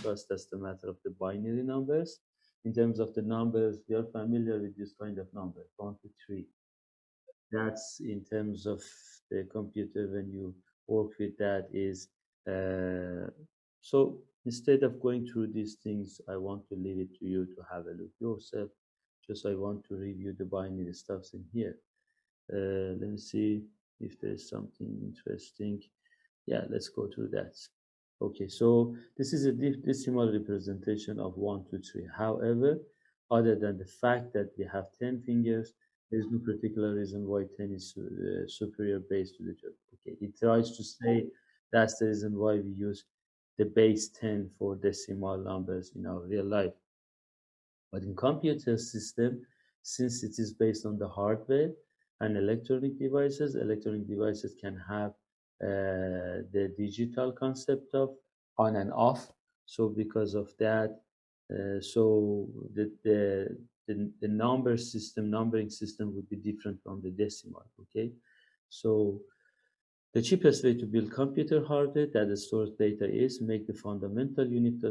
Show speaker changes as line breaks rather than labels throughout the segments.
discussed, that's the matter of the binary numbers. In terms of the numbers, we are familiar with this kind of number, 1 to 3. That's in terms of the computer when you work with that is so instead of going through these things, I want to leave it to you to have a look yourself. Just I want to review the binary stuffs in here. Let me see if there's something interesting. Yeah, let's go through that. Okay, so this is a decimal representation of 1 to 3. However, other than the fact that we have 10 fingers, there's no particular reason why 10 is superior base to the 12. Okay, it tries to say that's the reason why we use the base 10 for decimal numbers in our real life. But in computer system, since it is based on the hardware and electronic devices can have the digital concept of on and off. So because of that, so the numbering system would be different from the decimal. Okay, so the cheapest way to build computer hardware that stores data is make the fundamental unit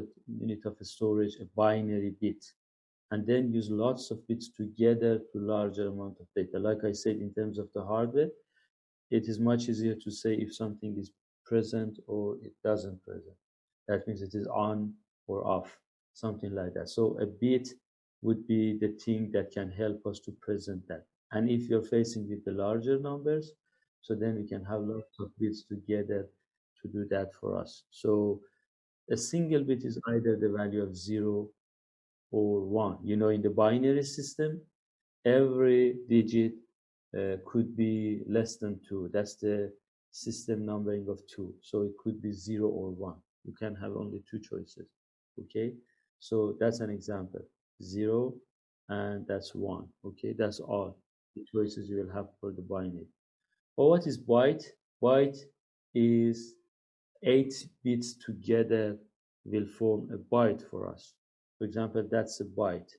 of storage a binary bit and then use lots of bits together to larger amount of data. Like I said, in terms of the hardware, it is much easier to say if something is present or it doesn't present. That means it is on or off, something like that. So a bit would be the thing that can help us to present that. And if you're facing with the larger numbers, so then we can have lots of bits together to do that for us. So a single bit is either the value of 0 or 1. You know, in the binary system, every digit could be less than 2. That's the system numbering of 2. So it could be 0 or 1. You can have only two choices. Okay, so that's an example. 0 and that's 1. Okay, that's all the choices you will have for the binary. But what is byte? Byte is 8 bits together will form a byte for us. For example, that's a byte,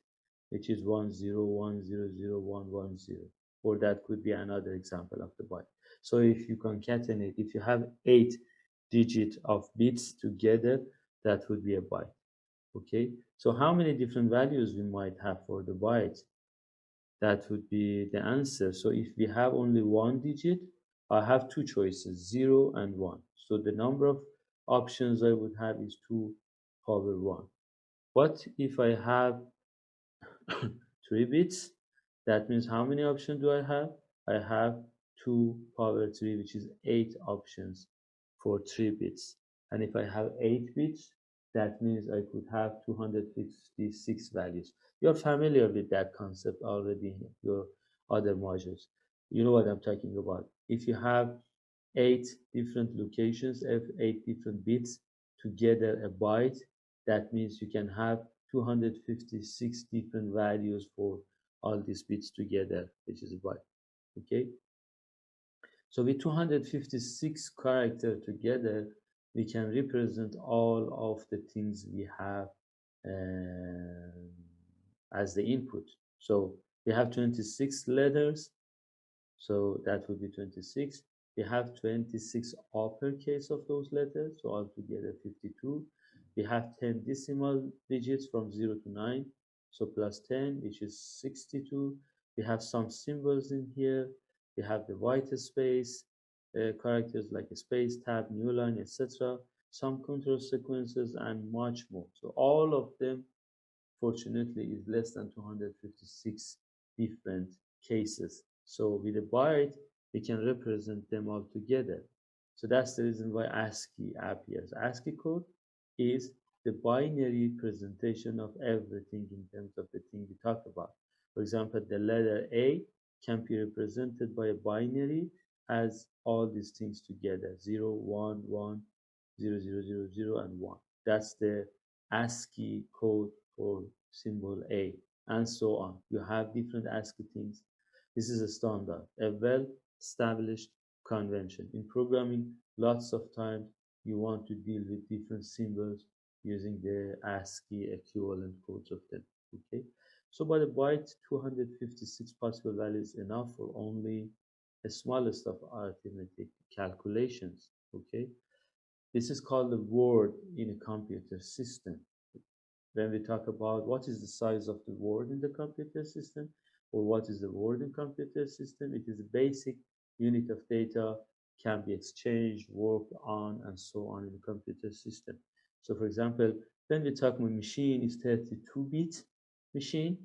which is 101001110. Or that could be another example of the byte. So if you concatenate, if you have 8 digits of bits together, that would be a byte. Okay, so how many different values we might have for the byte? That would be the answer. So if we have only one digit, I have two choices, 0 and 1. So the number of options I would have is 2 power 1. But if I have 3 bits, that means how many options do I have? I have 2 power 3, which is 8 options for 3 bits. And if I have 8 bits, that means I could have 256 values. You're familiar with that concept already in your other modules. You know what I'm talking about. If you have 8 different locations, 8 different bits together a byte, that means you can have 256 different values for all these bits together, which is a byte. Okay, so with 256 characters together, we can represent all of the things we have as the input. So we have 26 letters, so that would be 26. We have 26 uppercase of those letters, so altogether 52. We have 10 decimal digits from 0 to 9, so plus 10, which is 62. We have some symbols in here. We have the white space, characters like a space, tab, new line, etc. Some control sequences and much more. So all of them, fortunately, is less than 256 different cases. So with a byte, we can represent them all together. So that's the reason why ASCII appears. ASCII code is the binary presentation of everything in terms of the thing we talk about. For example, the letter A can be represented by a binary as all these things together, 0, 1, 1, 0, 0, 0, 0, and 1. That's the ASCII code for symbol A, and so on. You have different ASCII things. This is a standard, a well-established convention. In programming, lots of times you want to deal with different symbols using the ASCII equivalent codes of them. Okay, so by the byte, 256 possible values enough for only the smallest of arithmetic calculations. Okay, This is called the word in a computer system. When we talk about what is the size of the word in the computer system, or what is the word in computer system, it is a basic unit of data, can be exchanged, worked on, and so on in the computer system. So for example, when we talk my machine is 32-bit machine,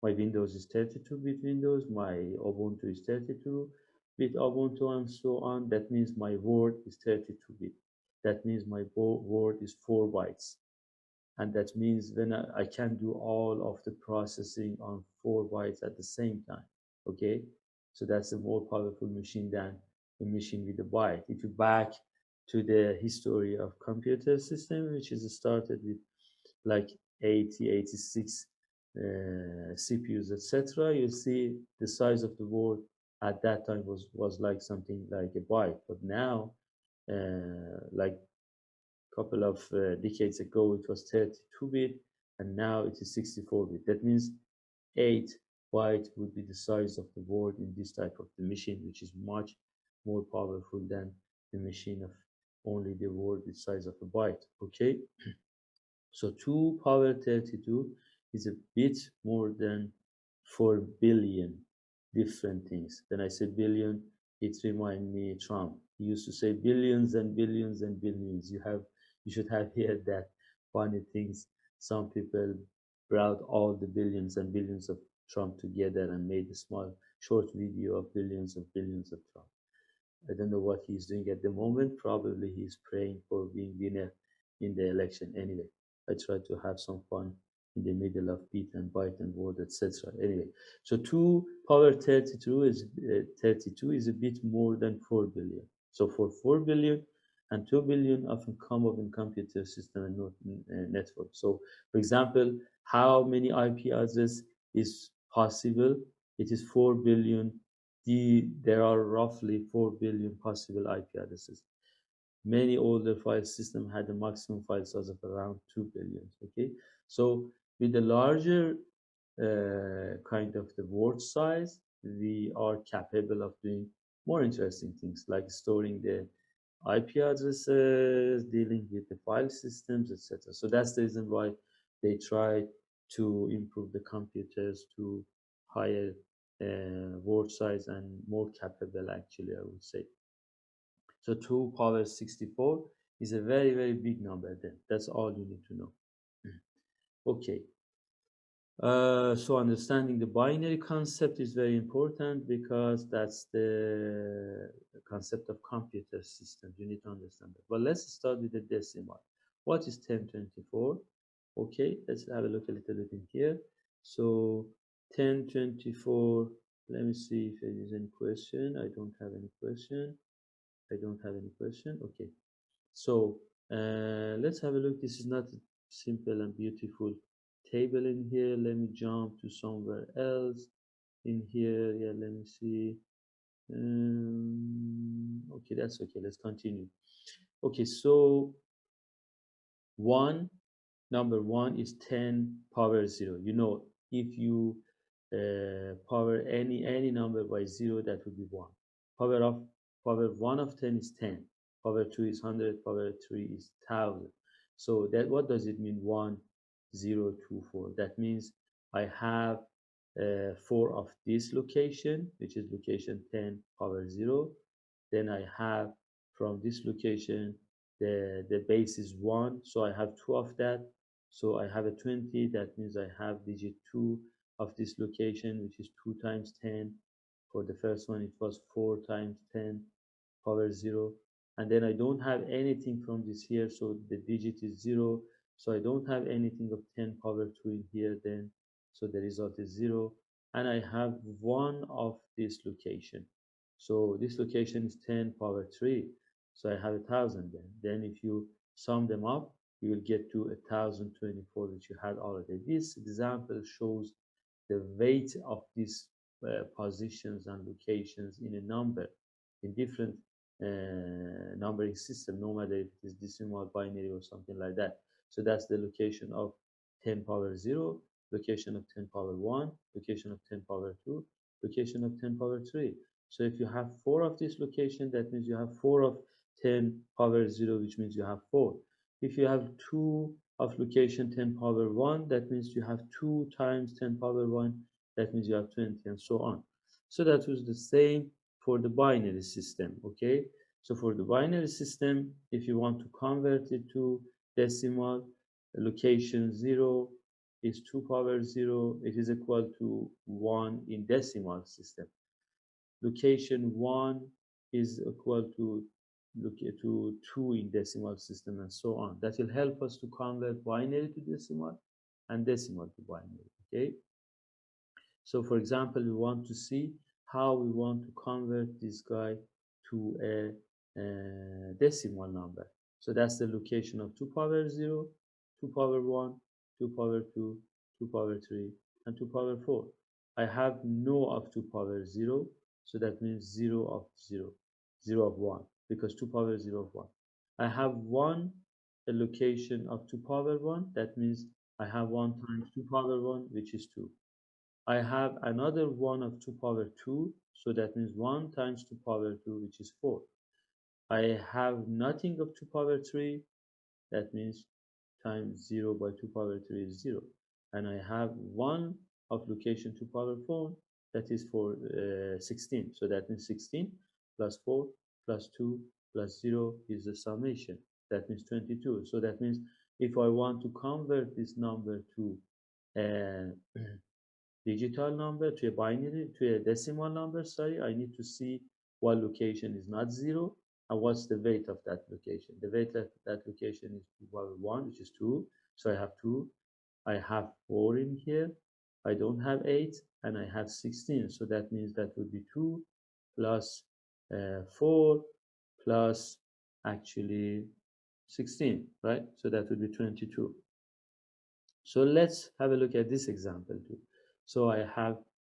my Windows is 32-bit Windows, my Ubuntu is 32-bit Ubuntu, and so on. That means my word is 32-bit. That means my word is 4 bytes. And that means when I can do all of the processing on 4 bytes at the same time. Okay, so that's a more powerful machine than a machine with a byte. If you back to the history of computer system, which is started with like 80, 86 CPUs, etc., you see the size of the word at that time was like something like a byte. But now, like couple of decades ago, it was 32-bit, and now it is 64-bit. That means 8 byte would be the size of the word in this type of the machine, which is much more powerful than the machine of only the word the size of a byte. Okay, so 2 power 32 is a bit more than 4 billion different things. When I say billion, it reminds me Trump. He used to say billions and billions and billions. You should have heard that funny things. Some people brought all the billions and billions of Trump together and made a small short video of billions of Trump. I don't know what he's doing at the moment. Probably he's praying for being winner in the election. Anyway, I try to have some fun in the middle of beat and bite and word, etc. Anyway, so 2 power 32 is a bit more than 4 billion. So for 4 billion and 2 billion often come up in computer system and not network. So for example, how many IP address is possible? It is 4 billion. There are roughly 4 billion possible IP addresses. Many older file systems had a maximum file size of around 2 billion. Okay, so with the larger kind of the word size, we are capable of doing more interesting things like storing the IP addresses, dealing with the file systems, etc. So that's the reason why they try to improve the computers to higher word size and more capable, actually, I would say. So 2 power 64 is a very, very big number then. That's all you need to know. Okay. So understanding the binary concept is very important because that's the concept of computer systems. You need to understand that. But let's start with the decimal. What is 1024? Okay, let's have a look a little bit in here. So 1024, let me see if there is any question. I don't have any question. I don't have any question. Okay, so let's have a look. This is not a simple and beautiful table in here. Let me jump to somewhere else in here. Yeah, let me see. Okay, that's okay. Let's continue. Okay, so number one is 10 power 0. You know, if you power any number by 0, that would be 1. Power 1 of 10 is 10. Power 2 is 100. Power 3 is 1000. So that, what does it mean? 1, 0, 2, 4. That means I have 4 of this location, which is location 10 power 0. Then I have from this location the base is 1, so I have 2 of that. So I have a 20. That means I have digit 2 of this location, which is 2 times 10. For the first one, it was 4 times 10 power 0. And then I don't have anything from this here, so the digit is 0. So I don't have anything of 10 power 2 in here then. So the result is 0. And I have 1 of this location. So this location is 10 power 3. So I have 1000 then. Then if you sum them up, you will get to 1024, which you had already. This example shows the weight of these positions and locations in a number in different numbering system, no matter if it is decimal, binary, or something like that. So that's the location of 10 power 0, location of 10 power 1, location of 10 power 2, location of 10 power 3. So if you have 4 of this location, that means you have 4 of 10 power 0, which means you have 4. If you have 2 of location 10 power 1, that means you have 2 times 10 power 1, that means you have 20, and so on. So that was the same for the binary system, okay? So for the binary system, if you want to convert it to decimal, location 0 is 2 power 0, it is equal to 1 in decimal system. Location 1 is equal to 2 in decimal system, and so on. That will help us to convert binary to decimal and decimal to binary, okay? So for example, we want to see how we want to convert this guy to a decimal number. So that's the location of 2 power 0, 2 power 1, 2 power 2, 2 power 3, and 2 power 4. I have no of 2 power 0, so that means 0 of 0, 0 of 1, because 2 power 0 of 1. I have 1 a location of 2 power 1, that means I have 1 times 2 power 1, which is 2. I have another 1 of 2 power 2, so that means 1 times 2 power 2, which is 4. I have nothing of 2 power 3, that means times 0 by 2 power 3 is 0. And I have 1 of location 2 power 4, that is for 16. So that means 16 plus 4 plus 2 plus 0 is the summation. That means 22. So that means if I want to convert this number to digital number, to a binary, to a decimal number, sorry, I need to see what location is not 0 and what's the weight of that location. The weight of that location is 2 power 1, which is 2. So I have 2. I have 4 in here. I don't have 8, and I have 16. So that means that would be 2 plus 4 plus actually 16, right? So that would be 22. So let's have a look at this example too. So I have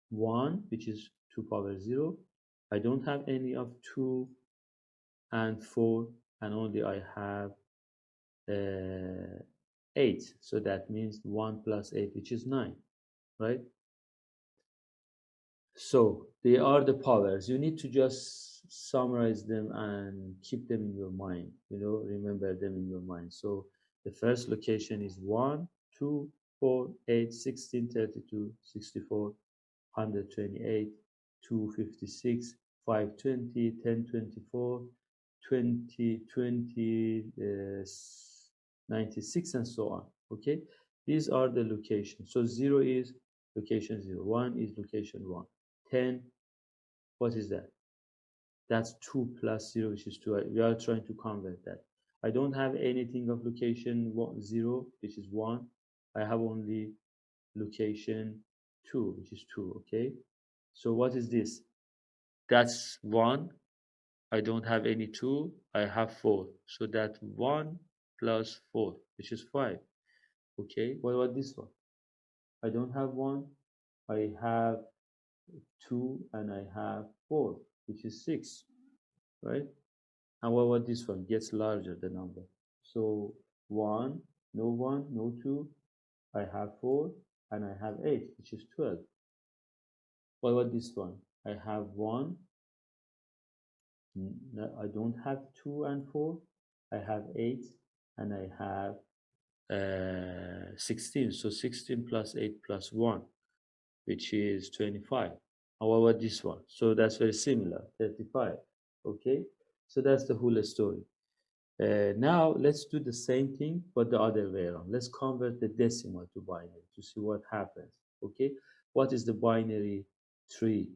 1, which is 2 power 0. I don't have any of 2 and 4, and only I have 8. So that means 1 plus 8, which is 9, right? So they are the powers. You need to just summarize them and keep them in your mind, remember them in your mind. So the first location is 1, 2, 4, 8, 16, 32, 64, 128, 256, 520, 1024, 20, 20, 96, and so on. Okay, these are the locations. So 0 is location 0, 1 is location 1, 10, what is that? That's 2 plus 0, which is 2. We are trying to convert that. I don't have anything of location 0, which is 1. I have only location 2, which is 2. Okay, so what is this? That's 1. I don't have any 2. I have 4. So that 1 plus 4, which is 5. Okay, what about this one? I don't have 1. I have 2, and I have 4, which is 6, right? And what about this one? Gets larger, the number. So 1, no 1, no 2. I have 4, and I have 8, which is 12. What about this one? I have 1. No, I don't have 2 and 4. I have 8, and I have 16. So 16 plus 8 plus 1, which is 25. And what about this one? So that's very similar, 35. Okay, so that's the whole story. Now let's do the same thing, but the other way around. Let's convert the decimal to binary to see what happens. Okay, what is the binary 3?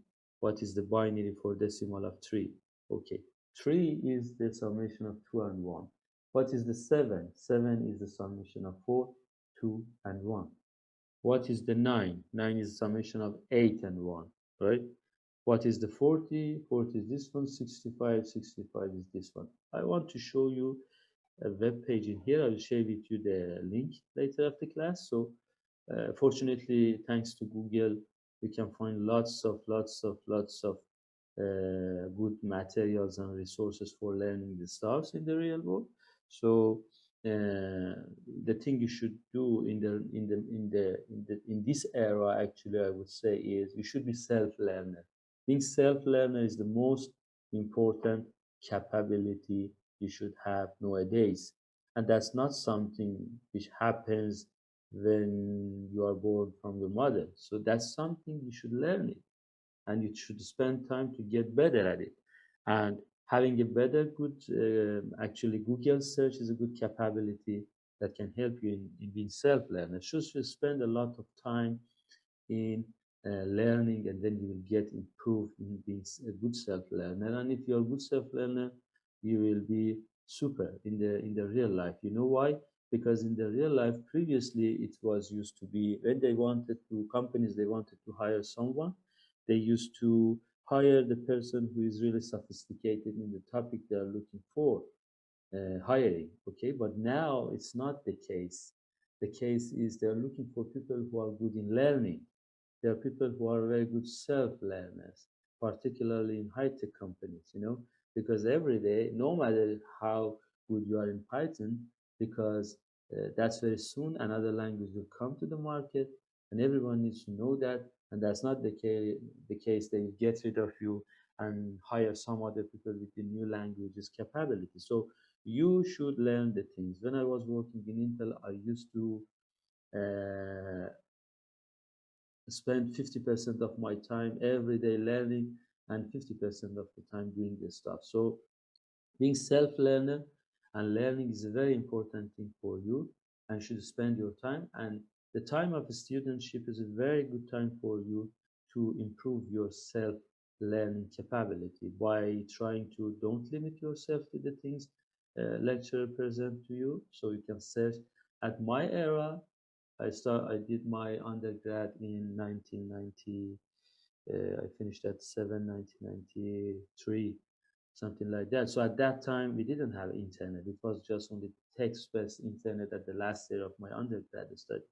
What is the binary for decimal of 3? Okay, 3 is the summation of 2 and 1. What is the 7? 7 is the summation of 4, 2, and 1. What is the 9? 9 is the summation of 8 and 1, right? What is the 40? 40 is this one. 65, 65 is this one. I want to show you a web page in here. I will share with you the link later after class. So fortunately, thanks to Google, you can find lots of good materials and resources for learning the stuffs in the real world. So the thing you should do in this era, actually, I would say, is you should be self-learner. Being self-learner is the most important capability you should have nowadays. And that's not something which happens when you are born from your mother. So that's something you should learn it, and you should spend time to get better at it. And having a better, good, actually, Google search is a good capability that can help you in being self-learner. So you should spend a lot of time in learning, and then you will get improved in being a good self-learner. And if you're a good self-learner, you will be super in the real life. You know why? Because in the real life, previously, it was used to be when they wanted to, companies, they wanted to hire someone, they used to hire the person who is really sophisticated in the topic they are looking for hiring. Okay, but now it's not the case. The case is they're looking for people who are good in learning. There are people who are very good self-learners, particularly in high-tech companies, because every day, no matter how good you are in Python, because that's very soon another language will come to the market, and everyone needs to know that. And that's not the case. They get rid of you and hire some other people with the new languages capability. So you should learn the things. When I was working in Intel, I used to uh, spend 50% of my time every day learning and 50% of the time doing the stuff. So being self-learner and learning is a very important thing for you, and should spend your time. And the time of studentship is a very good time for you to improve your self-learning capability by trying to don't limit yourself to the things lecturer present to you. So you can search. At my era, I did my undergrad in 1990. I finished at 1993, something like that. So at that time, we didn't have internet. It was just only text-based internet at the last year of my undergrad study.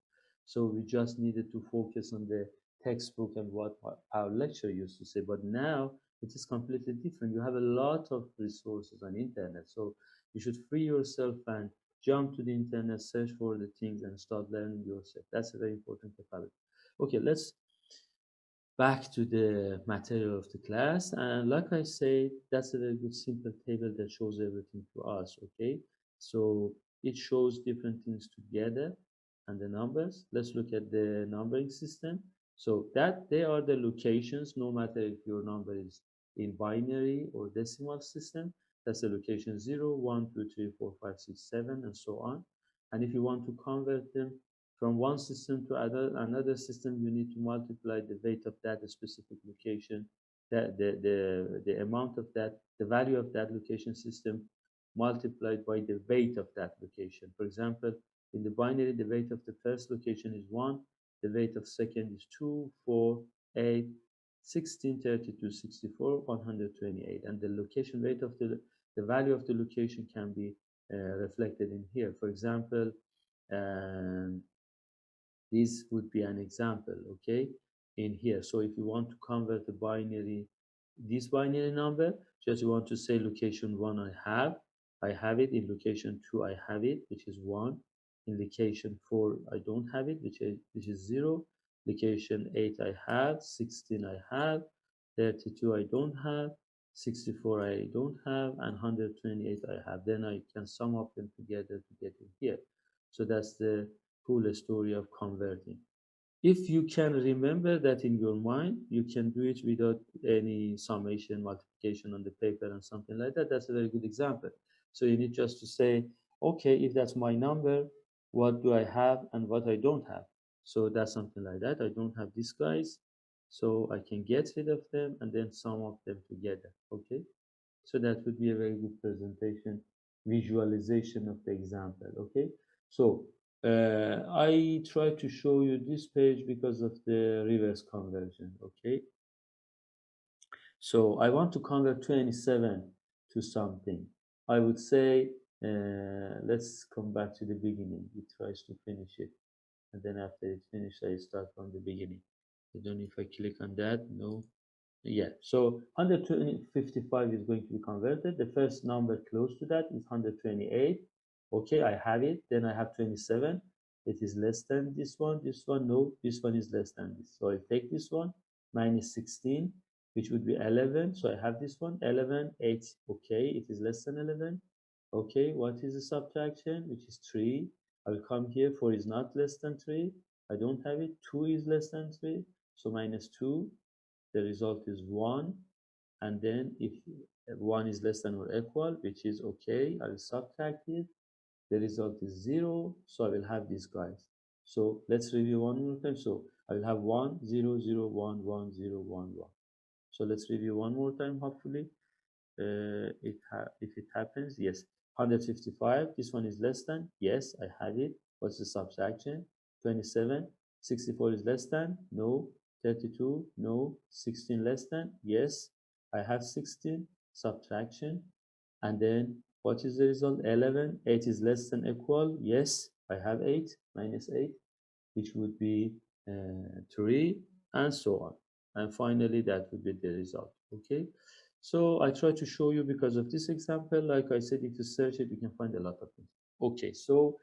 So we just needed to focus on the textbook and what our lecturer used to say. But now it is completely different. You have a lot of resources on internet. So you should free yourself and jump to the internet, search for the things, and start learning yourself. That's a very important capability. Okay, let's back to the material of the class. And like I said, that's a very good simple table that shows everything to us. Okay, so it shows different things together and the numbers. Let's look at the numbering system. So that they are the locations, no matter if your number is in binary or decimal system. That's the location 0, 1, 2, 3, 4, 5, 6, 7, and so on. And if you want to convert them from one system to another system, you need to multiply the weight of that specific location, that the amount of that, the value of that location system multiplied by the weight of that location. For example, in the binary, the weight of the first location is 1, the weight of second is 2, 4, 8, 16, 32, 64, 128. And the location weight of the value of the location can be reflected in here. For example, um, this would be an example, okay, in here. So if you want to convert the binary, this binary number, just you want to say location 1 I have it. In location 2 I have it, which is 1. In location 4 I don't have it, which is 0. Location 8 I have, 16 I have, 32 I don't have, 64 I don't have, and 128 I have. Then I can sum up them together to get in here. So that's the full story of converting. If you can remember that in your mind, you can do it without any summation, multiplication on the paper and something like that. That's a very good example. So you need just to say, okay, if that's my number, what do I have and what I don't have? So that's something like that. I don't have these guys, so I can get rid of them and then sum up them together. Okay. So that would be a very good presentation, visualization of the example. Okay. So I try to show you this page because of the reverse conversion. Okay. So I want to convert 27 to something. I would say, let's come back to the beginning. It tries to finish it. And then after it finishes, I start from the beginning. I don't know if I click on that. No. Yeah, so 155 is going to be converted. The first number close to that is 128. Okay, I have it. Then I have 27. It is less than this one. This one, no, this one is less than this. So I take this one, minus 16, which would be 11. So I have this one, 11, 8. Okay, it is less than 11. Okay, what is the subtraction? Which is 3. I will come here. 4 is not less than 3. I don't have it. 2 is less than 3. So minus 2. The result is 1. And then if 1 is less than or equal, which is okay, I will subtract it. The result is 0. So I will have these guys. So let's review one more time. So I will have 1, 0, 0, 1, 1, 0, 1, 1. So let's review one more time, hopefully. If it happens, yes. 155, this one is less than, yes, I have it. What's the subtraction? 27. 64 is less than, no. 32, no. 16 less than, yes, I have 16. Subtraction. And then what is the result? 11. 8 is less than equal, yes, I have 8. Minus 8, which would be 3, and so on. And finally, that would be the result. Okay. So I try to show you because of this example. Like I said, if you search it, you can find a lot of things. Okay. So